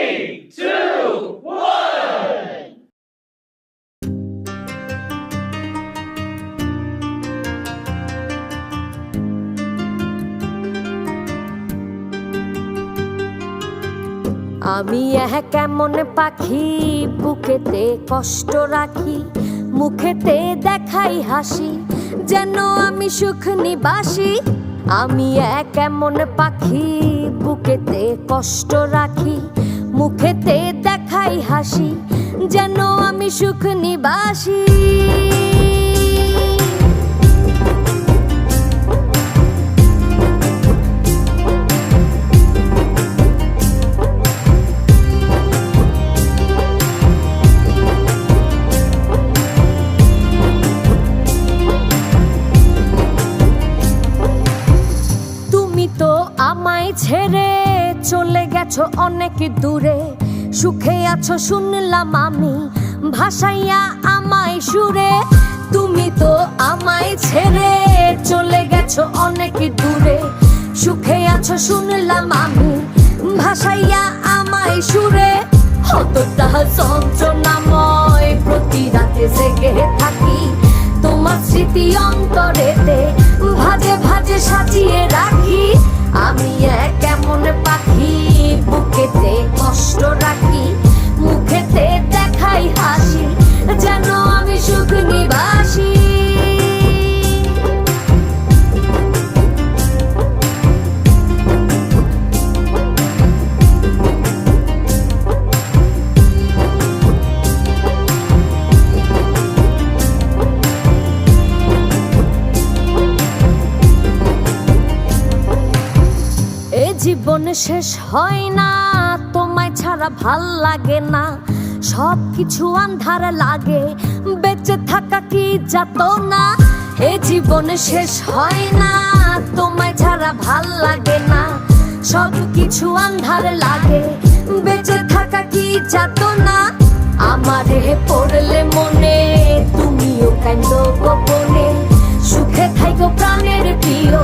3, 2, 1. আমি কেমন পাখি বুকেতে কষ্ট রাখি, মুখেতে দেখাই হাসি, যেন আমি সুখ নিবাসী। আমি কেমন পাখি বুকেতে কষ্ট রাখি, মুখেতে দেখাই হাসি, যেন আমি সুখ নিবাসী। আমায় ছেড়ে চলে গেছো অনেক দূরে, সুখে আছো শুনলাম আমি, ভাসাইয়া আমায় সুরে। তুমি তো আমায় ছেড়ে চলে গেছো অনেক দূরে, সুখে আছো শুনলাম আমি, ভাসাইয়া আমায় সুরে। কতটা যন্ত্রণাময় প্রতি রাতে জেগে থাকি, তোমার স্মৃতি অন্তরেতে ভাজে ভাজে সাজিয়ে রাখি। আমি কেমন পাখি বুকেতে কষ্ট রাখি, মুখেতে দেখাই হাসি, যেন আমি সুখ নিবাসী। জীবন শেষ হয় না, তোমায় ছাড়া ভাল লাগে না, সব কিছু আন্ধার লাগে, বেঁচে থাকা কি যাতনা। এ জীবন শেষ হয় না, তোমায় ছাড়া ভাল লাগে না, সব কিছু আন্ধার লাগে, বেঁচে থাকা কি যাতনা। আমারে পড়লে মনে তুমিও কান্দো গোপনে, সুখে থাইকো প্রাণের প্রিয়।